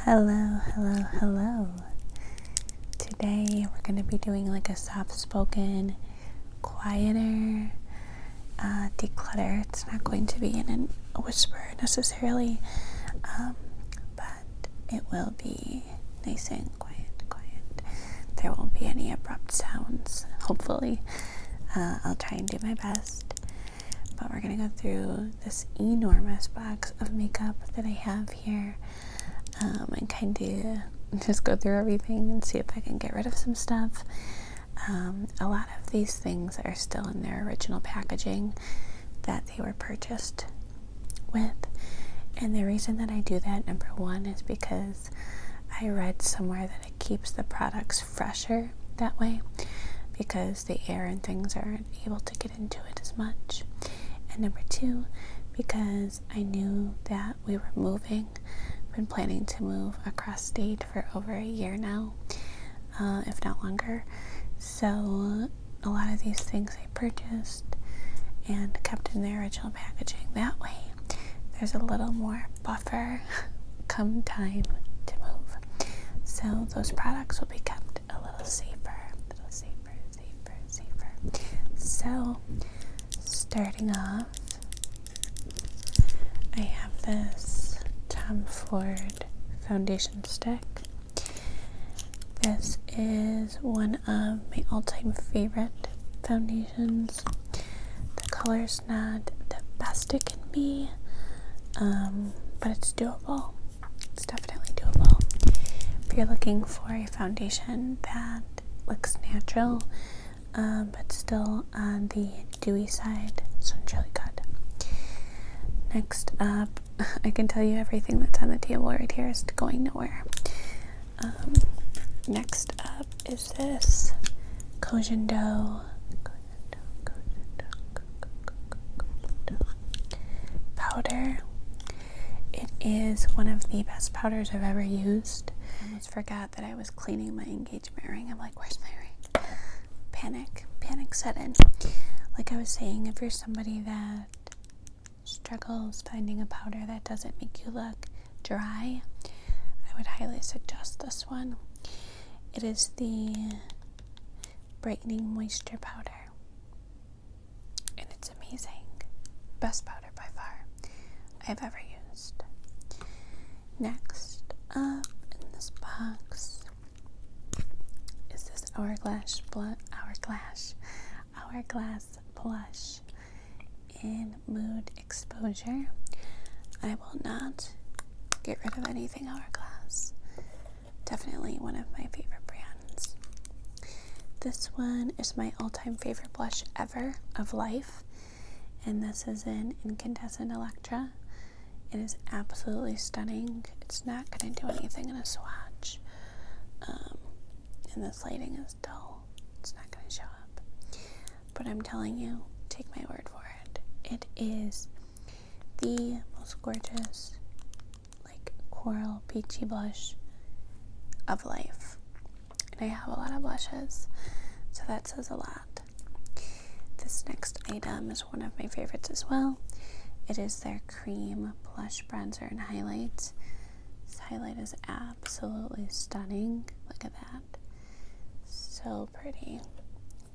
Hello, hello, hello. Today we're going to be doing like a soft-spoken, quieter declutter. It's not going to be in a whisper necessarily, but it will be nice and quiet. There won't be any abrupt sounds, hopefully. I'll try and do my best. But we're going to go through this enormous box of makeup that I have here. And kind of just go through everything and see if I can get rid of some stuff. A lot of these things are still in their original packaging that they were purchased with. And the reason that I do that, number one, is because I read somewhere that it keeps the products fresher that way because the air and things aren't able to get into it as much. And number two, because I knew that we were moving. Been planning to move across state for over a year now, if not longer. So a lot of these things I purchased and kept in their original packaging. That way there's a little more buffer come time to move. So those products will be kept a little safer. So starting off, I have this Tom Ford foundation stick. This is one of my all-time favorite foundations. The color's not the best it can be, but it's doable. It's definitely doable. If you're looking for a foundation that looks natural, but still on the dewy side, this one's really good. Next up, I can tell you everything that's on the table right here is going nowhere. Next up is this curation powder. It is one of the best powders I've ever used. I almost forgot that I was cleaning my engagement ring. I'm like, where's my ring? Panic set in. Like I was saying, if you're somebody that struggles finding a powder that doesn't make you look dry, I would highly suggest this one. It is the brightening moisture powder, and it's amazing. Best powder by far I've ever used. Next up in this box is this Hourglass blush in Mood Exposure. I will not get rid of anything Hourglass. Definitely one of my favorite brands. This one is my all-time favorite blush ever of life, and this is in Incandescent Electra. It is absolutely stunning. It's not going to do anything in a swatch, and this lighting is dull. It's not going to show up. But I'm telling you, take my word for it. It is the most gorgeous, like coral peachy blush of life. And I have a lot of blushes, so that says a lot. This next item is one of my favorites as well. It is their cream blush bronzer and highlight. This highlight is absolutely stunning. Look at that. So pretty.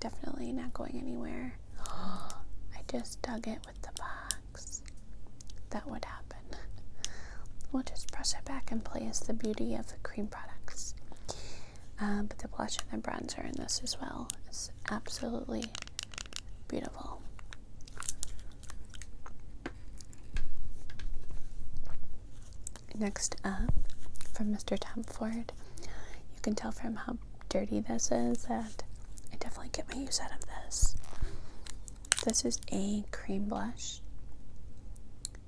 Definitely not going anywhere. I just dug it with the box. That would happen. We'll just brush it back in place. The beauty of the cream products. But the blush and the bronzer in this as well is absolutely beautiful. Next up, from Mr. Tom Ford, you can tell from how dirty this is that I definitely get my use out of this. This is a cream blush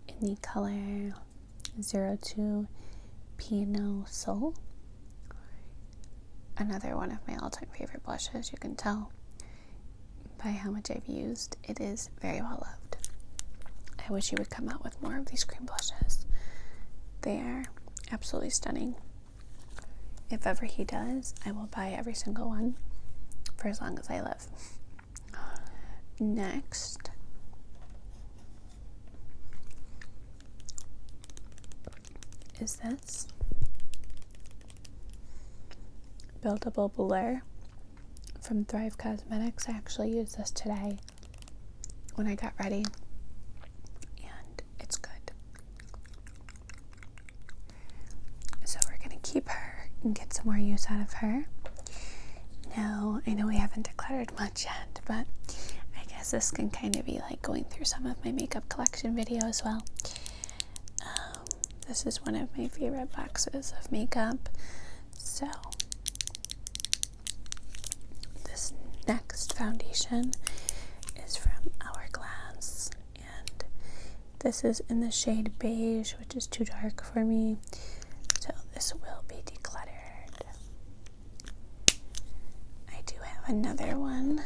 in the color 02 Pinot Sol. Another one of my all-time favorite blushes. You can tell by how much I've used. It is very well loved. I wish he would come out with more of these cream blushes. They are absolutely stunning. If ever he does, I will buy every single one for as long as I live. Next is this. Buildable Blur from Thrive Cosmetics. I actually used this today when I got ready, and it's good. So we're going to keep her and get some more use out of her. Now, I know we haven't decluttered much yet, but I guess this can kind of be like going through some of my makeup collection video as well. This is one of my favorite boxes of makeup. So, this next foundation is from Hourglass, and this is in the shade beige, which is too dark for me. So this will be decluttered. I do have another one.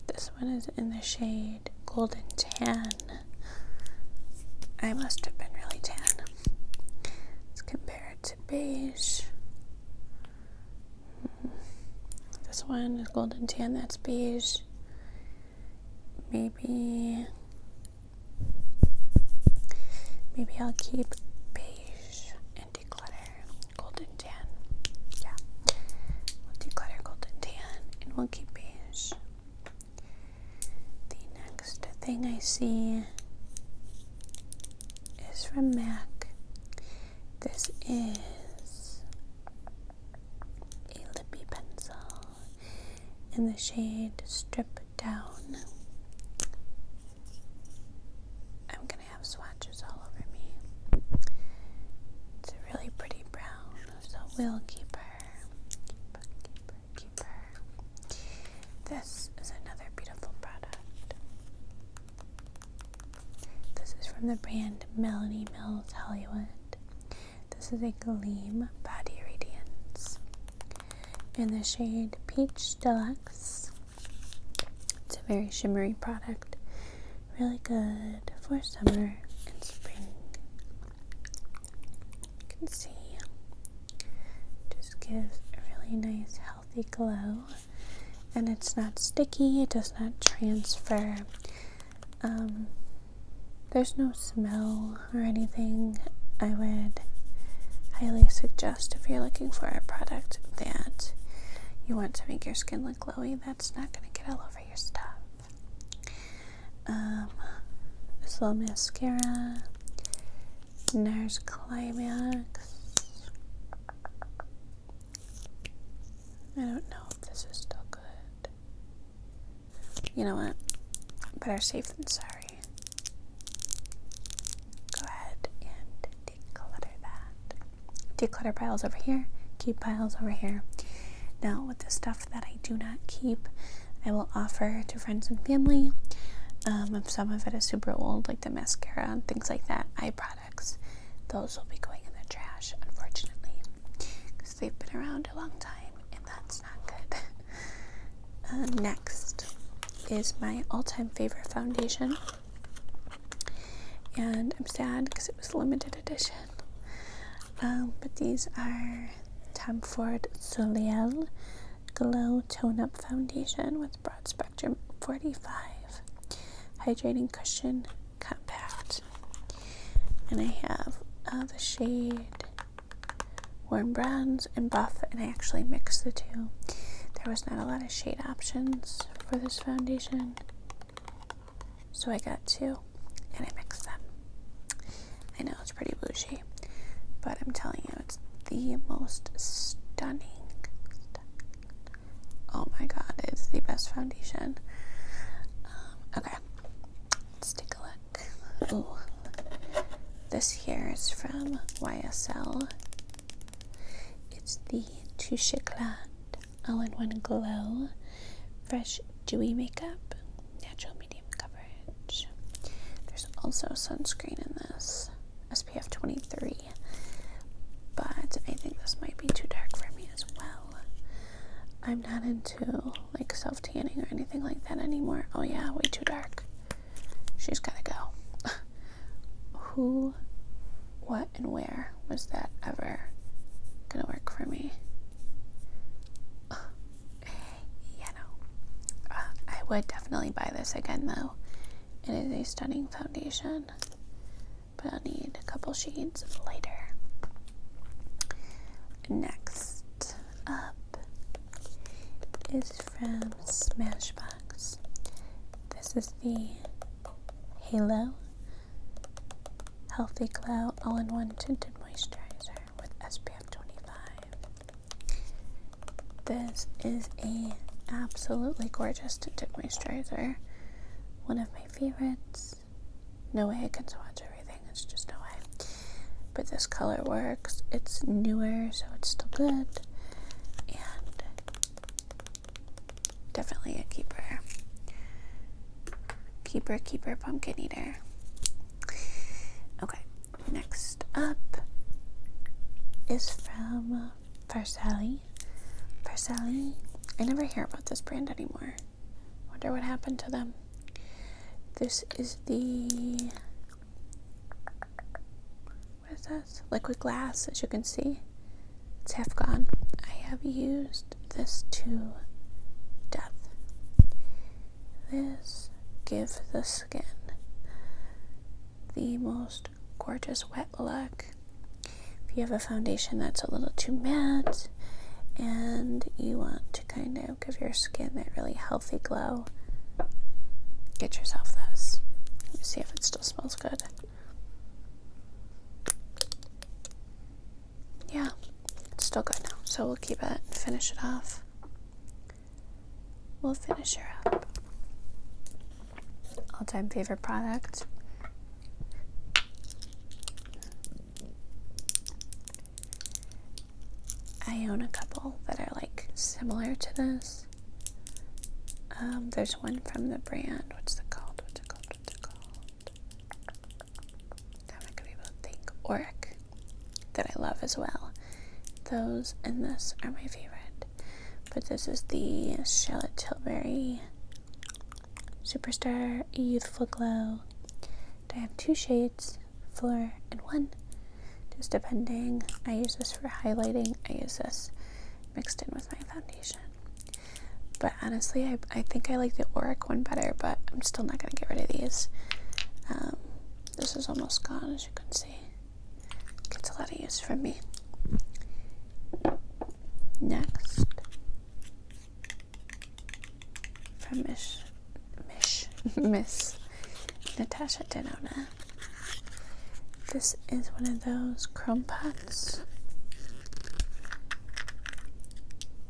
This one is in the shade Golden Tan. I must have been really tan. Let's compare it to beige. This one is Golden Tan, that's beige. Maybe I'll keep beige and declutter Golden Tan. Yeah, we'll declutter Golden Tan and we'll keep beige. The next thing I see is from MAC. This is a lippy pencil in the shade Strip Down. I'm gonna have swatches all over me. It's a really pretty brown, so we'll keep her. Keep her. This is another beautiful product. This is from the brand Melanie Mills Hollywood. This is a Gleam Body Radiance in the shade Peach Deluxe. It's a very shimmery product, really good for summer and spring. You can see, just gives a really nice healthy glow, and it's not sticky, it does not transfer. There's no smell or anything. I would highly suggest, if you're looking for a product that you want to make your skin look glowy, that's not going to get all over your stuff. This little mascara, NARS Climax. I don't know if this is still good. You know what? Better safe than sorry. Go ahead and declutter that. Declutter piles over here, keep piles over here. Now, with the stuff that I do not keep, I will offer to friends and family. If some of it is super old, like the mascara and things like that, eye products, those will be going in the trash, unfortunately, because they've been around a long time, and that's not good. Next is my all-time favorite foundation, and I'm sad because it was limited edition. But these are Tom Ford Soleil Glow Tone Up Foundation with Broad Spectrum 45 Hydrating Cushion Compact. And I have the shade Warm Bronze and Buff, and I actually mixed the two. There was not a lot of shade options for this foundation, so I got two and I mixed them. I know it's pretty bougie, but I'm telling you, it's the most stunning. Oh my god, it's the best foundation. Okay, let's take a look. Ooh, this here is from YSL. It's the Touche Éclat All-in-One Glow Fresh Dewy Makeup, Natural Medium Coverage. There's also sunscreen in this, SPF 23. But I think this might be too dark for me as well. I'm not into like self-tanning or anything like that anymore. Oh yeah, way too dark. She's gotta go. Who, what, and where was that ever gonna work for me? Yeah, no. I would definitely buy this again though. It is a stunning foundation, but I'll need a couple shades lighter. Next up is from Smashbox. This is the Halo Healthy Glow All-in-One Tinted Moisturizer with SPF 25. This is a absolutely gorgeous tinted moisturizer. One of my favorites. No way I can swatch everything, it's just no way. But this color works. It's newer, so it's still good. And definitely a keeper. Keeper, pumpkin eater. Okay, next up is from Farsali. I never hear about this brand anymore. Wonder what happened to them. This is the, what is this? Liquid glass, as you can see. It's half gone. I have used this to death. This gives the skin the most gorgeous wet look. If you have a foundation that's a little too matte and you want to kind of give your skin that really healthy glow, get yourself this. Let me see if it still smells good. Yeah, it's still good now, so we'll keep it and finish it off. We'll finish her up. All-time favorite product. I own a couple that are like similar to this. There's one from the brand. What's it called? Damn, it could be both. Think Auric, that I love as well. Those and this are my favorite. But this is the Charlotte Tilbury Superstar Youthful Glow. I have 2 shades, 4 and 1. Just depending. I use this for highlighting. I use this mixed in with my foundation. But honestly, I think I like the Auric one better, but I'm still not going to get rid of these. This is almost gone, as you can see. Gets a lot of use from me. Next, from Miss Natasha Denona. This is one of those chrome pots.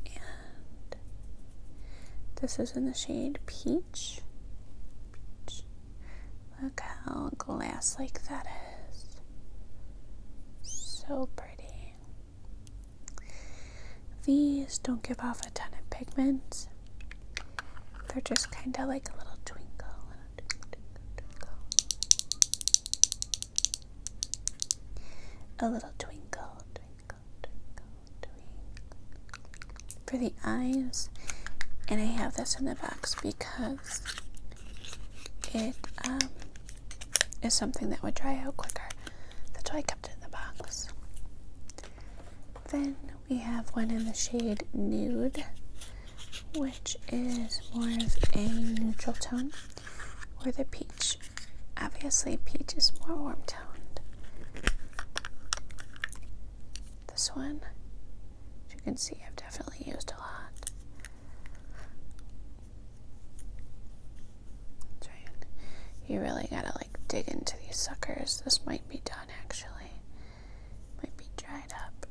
And this is in the shade Peach. Look how glass-like that is. So pretty. These don't give off a ton of pigment. They're just kind of like a little twinkle. A little twinkle for the eyes. And I have this in the box because it is something that would dry out quicker. That's why I kept it in the box. Then we have one in the shade Nude, which is more of a neutral tone, or the Peach. Obviously, Peach is more warm toned. This one, as you can see, I've definitely used a lot. You really gotta like dig into these suckers. This might be done actually. Might be dried up.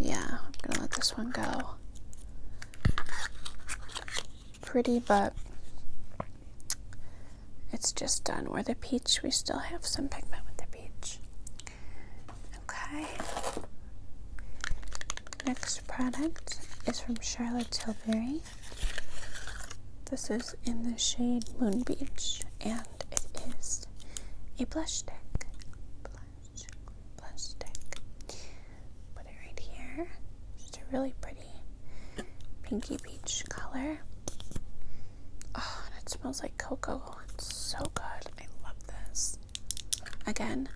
Yeah, I'm gonna let this one go. Pretty, but it's just done. Where the Peach, we still have some pigment with the Peach. Okay. Next product is from Charlotte Tilbury. This is in the shade Moon Beach, and it is a blush stick. Blush stick. Put it right here. Just a really pretty pinky peach color. Oh, and it smells like cocoa. It's so good. I love this. Again,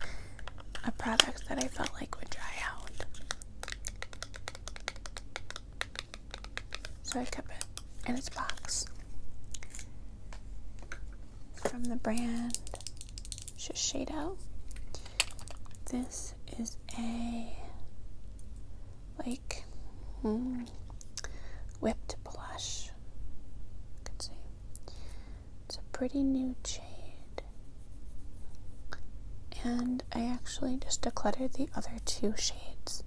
a product that I felt like would dry out. So I kept it in its box. from the brand Shiseido. This is a whipped blush. You can see it's a pretty nude shade, and I actually just decluttered the other two shades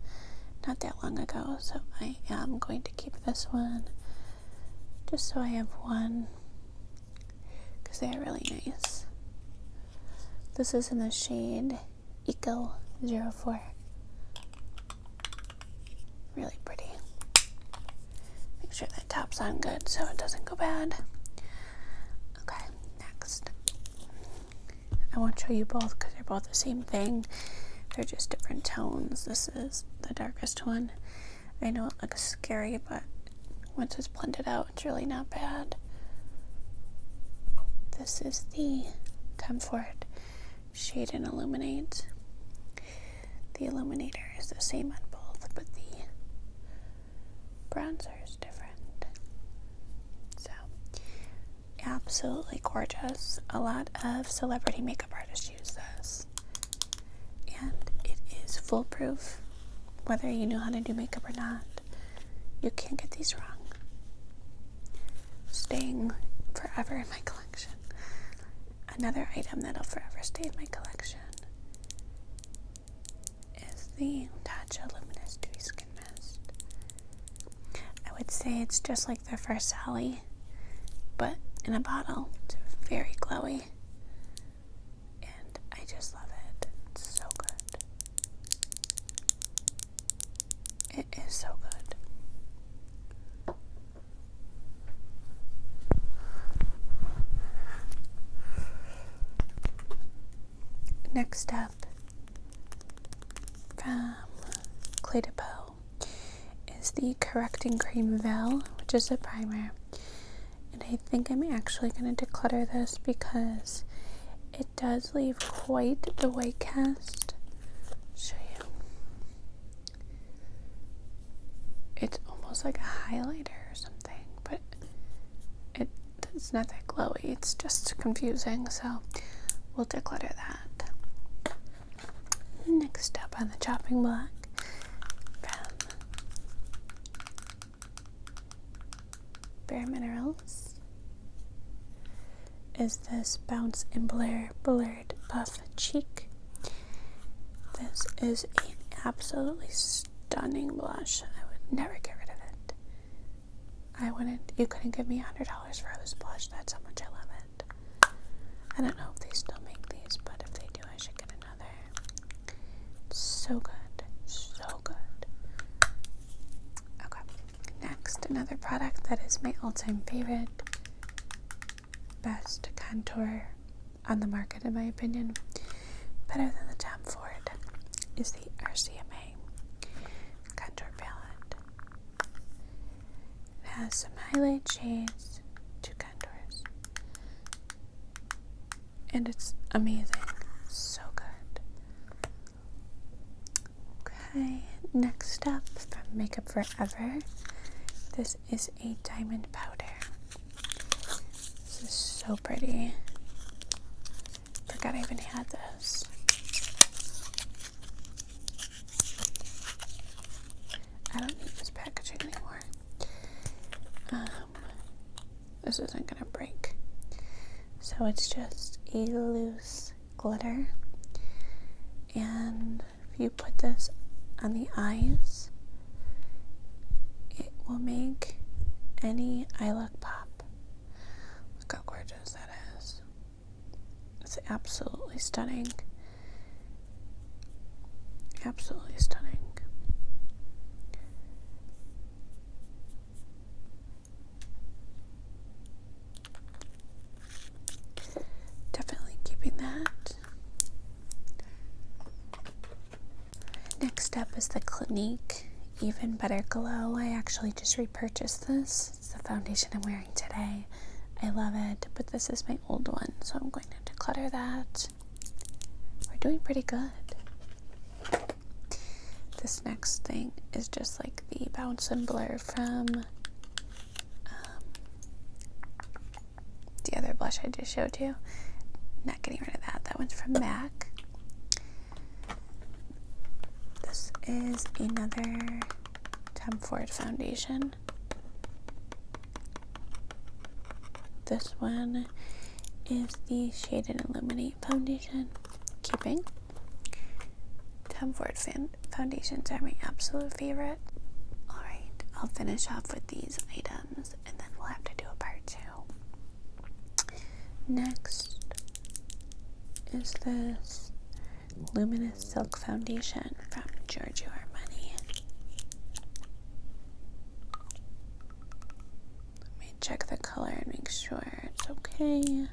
not that long ago, so I am going to keep this one just so I have one, because they are really nice. This is in the shade Eco 04. Really pretty. Make sure that top's on good so it doesn't go bad. Okay, next. I won't show you both because they're both the same thing. They're just different tones. This is the darkest one. I know it looks scary, but once it's blended out, it's really not bad. This is the Comfort Shade and Illuminate. The illuminator is the same on both, but the bronzer is different. So, absolutely gorgeous. A lot of celebrity makeup artists use this. And it is foolproof. Whether you know how to do makeup or not, you can't get these wrong. Staying forever in my collection. Another item that'll forever stay in my collection is the Tatcha Luminous Dewy Skin Mist. I would say it's just like the first Sally, but in a bottle. It's very glowy, and I just love it. It's so good. It is so good. Next up, from Clé de Peau, is the Correcting Cream Veil, which is a primer. And I think I'm actually going to declutter this because it does leave quite the white cast. I'll show you. It's almost like a highlighter or something, but it's not that glowy. It's just confusing, so we'll declutter that. Next up on the chopping block, from Bare Minerals, is this Bounce and Blur Blurred Buff Cheek. This is an absolutely stunning blush. I would never get rid of it. You couldn't give me $100 for this blush. That's how much I love it. I don't know if they still make these, but if they do, I should get another. So good. So good. Okay. Next, another product that is my all-time favorite. Best contour on the market, in my opinion. Better than the Tom Ford is the RCMA contour palette. It has some highlight shades, 2 contours. And it's amazing. So good. Okay, next up from Makeup Forever, this is a diamond powder. This is so pretty. Forgot I even had this. I don't need this packaging anymore. This isn't gonna break. So it's just a loose glitter, and if you put this on the eyes, it will make any eye look pop. Look how gorgeous that is. It's absolutely stunning. Absolutely stunning. Definitely keeping that. Next up is the Clinique Even Better Glow. I actually just repurchased this. It's the foundation I'm wearing today. I love it, but this is my old one, so I'm going to declutter that. We're doing pretty good. This next thing is just like the Bounce and Blur from the other blush I just showed you. Not getting rid of that. That one's from MAC. This is another Tom Ford foundation. This one is the Shade and Illuminate foundation. Keeping. Tom Ford foundations are my absolute favorite. Alright, I'll finish off with these items and then we'll have to do a part 2. Next is this Luminous Silk Foundation from Giorgio Armani. Let me check the color and make sure it's okay.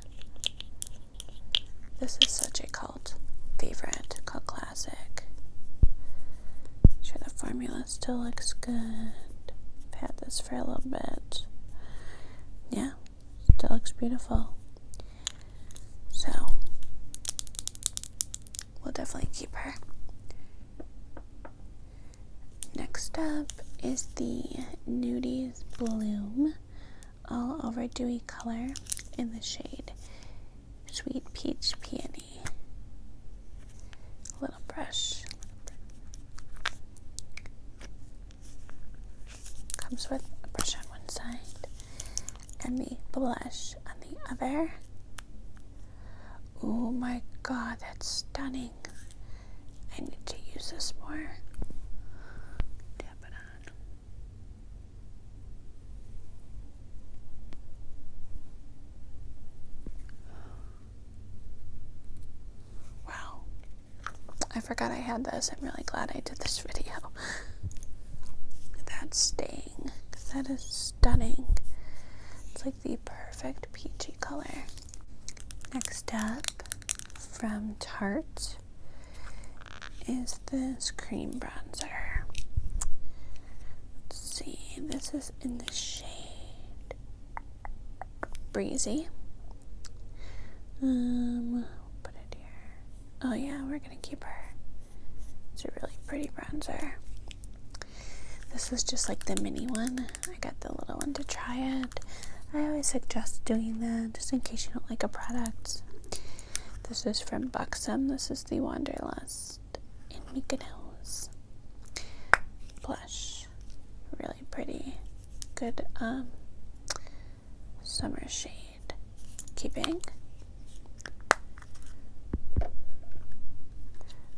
This is such a cult favorite, cult classic. Make sure the formula still looks good. I've had this for a little bit. Yeah, still looks beautiful. So, we'll definitely keep her. Next up is the Nudies Bloom All Over Dewy Color in the shade Sweet Peach Peony. Little brush. Comes with a brush on one side and the blush on the other. Oh my god, that's stunning. I need to use this more. Tap it on. Wow. I forgot I had this. I'm really glad I did this video. That's staying, because that is stunning. It's like the perfect peachy color. Next up, from Tarte, is this cream bronzer. Let's see, this is in the shade Breezy. Put it here. Oh yeah, we're gonna keep her. It's a really pretty bronzer. This is just like the mini one. I got the little one to try it. I always suggest doing that just in case you don't like a product. This is from Buxom. This is the Wanderlust in Mykonos. Blush. Really pretty. Good summer shade. Keeping.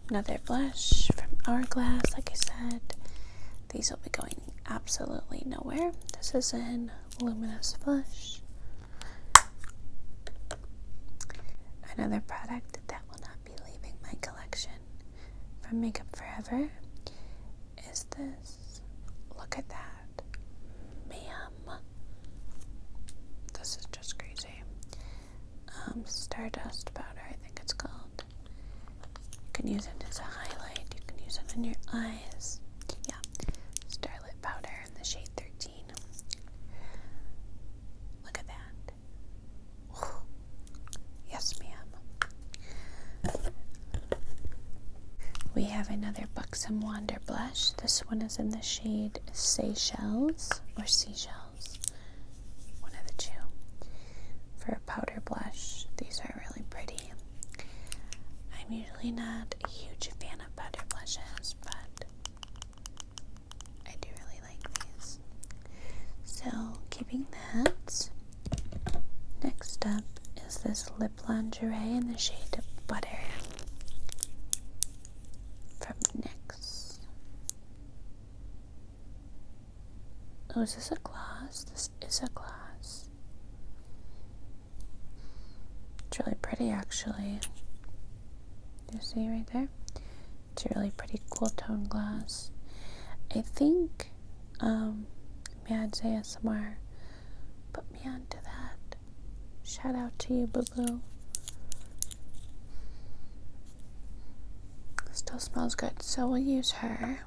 Another blush from Hourglass, like I said. These will be going absolutely nowhere. This is in Luminous Flush. Another product that will not be leaving my collection from Makeup Forever is this. Look at that. Ma'am. This is just crazy. Stardust powder, I think it's called. You can use it as a highlight. You can use it on your eyes. Yeah. Starlit powder in the shade 13. Look at that. Whew. Yes, ma'am. We have another Buxom Wander blush. This one is in the shade Seychelles or Seashells. One of the two. For a powder blush, these are really pretty. I'm usually not a huge fan of powder blushes, but I do really like these. So, keeping that. Next up is this lip lingerie in the shade Butter from NYX. Oh, is this a gloss? This is a gloss. It's really pretty, actually. You see right there? It's a really pretty cool tone gloss. I think, may I say ASMR, put me onto that. Shout out to you, boo-boo. Still smells good, so we'll use her.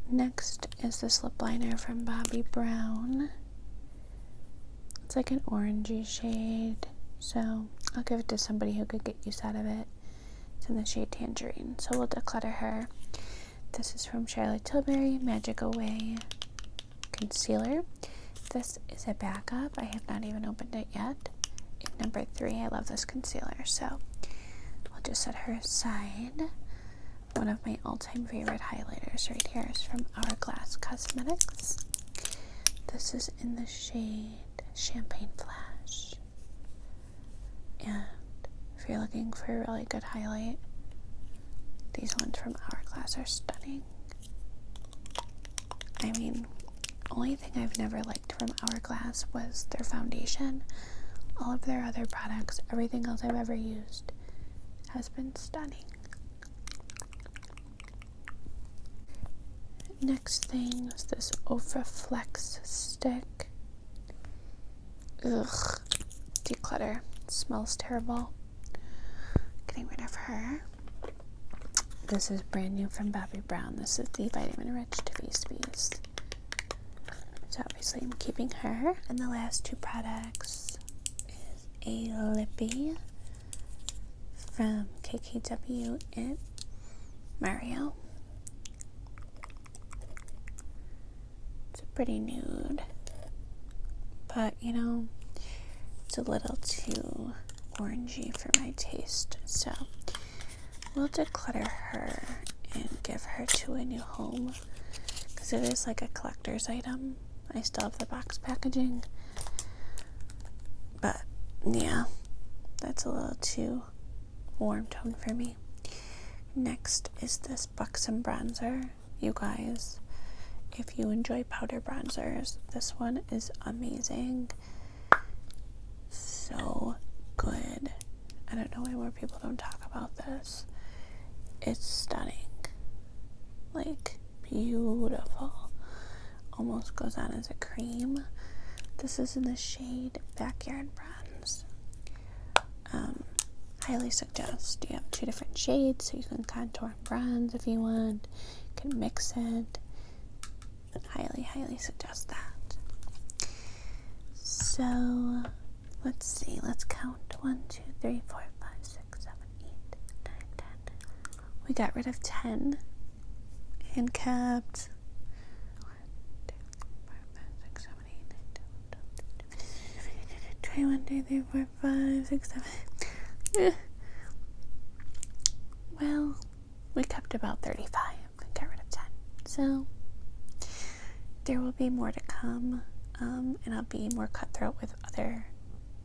Next is this lip liner from Bobbi Brown. It's like an orangey shade, so I'll give it to somebody who could get use out of it. It's in the shade Tangerine, so we'll declutter her. This is from Charlotte Tilbury Magic Away Concealer this is a backup. I have not even opened it yet. In number 3, I love this concealer, so I'll just set her aside. One of my all-time favorite highlighters right here is from Hourglass Cosmetics. This is in the shade Champagne Flash. And if you're looking for a really good highlight, these ones from Hourglass are stunning. I mean, only thing I've never liked from Hourglass was their foundation. All of their other products, everything else I've ever used, has been stunning. Next thing is this Ofra Flex stick. Ugh. Declutter. It smells terrible. Getting rid of her. This is brand new from Bobbi Brown. This is the Vitamin Rich Face Beast. So obviously I'm keeping her. And the last 2 products is a lippy from KKW and Mario. It's a pretty nude, but you know, it's a little too orangey for my taste, so we'll declutter her and give her to a new home, because it is like a collector's item. I still have the box packaging, but yeah, that's a little too warm tone for me. Next is this Buxom bronzer. You guys, if you enjoy powder bronzers, this one is amazing. So good. I don't know why more people don't talk about this. It's stunning. Like, beautiful. Almost goes on as a cream. This is in the shade Backyard Bronze. Highly suggest. You have 2 different shades, so you can contour and bronze if you want. You can mix it. Highly suggest that. So let's see. Let's count. 1, 2, 3, 4, 5, 6, 7, 8, 9, 10. We got rid of 10 and kept 1, 2, 3, 4, 5, 6, 7, 8, 9, 10, 11, 12, 13, 14, 15, 16, 17, 18, 19, 20, 21, 22, 23, 4, 5, 6, 7. Well, we kept about 35 and got rid of 10. So there will be more to come, and I'll be more cutthroat with other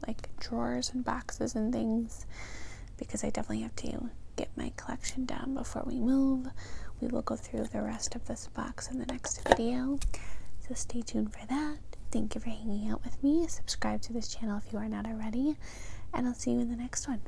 like drawers and boxes and things, because I definitely have to get my collection down before we move. We will go through the rest of this box in the next video, so stay tuned for that. Thank you for hanging out with me. Subscribe to this channel if you are not already, and I'll see you in the next one.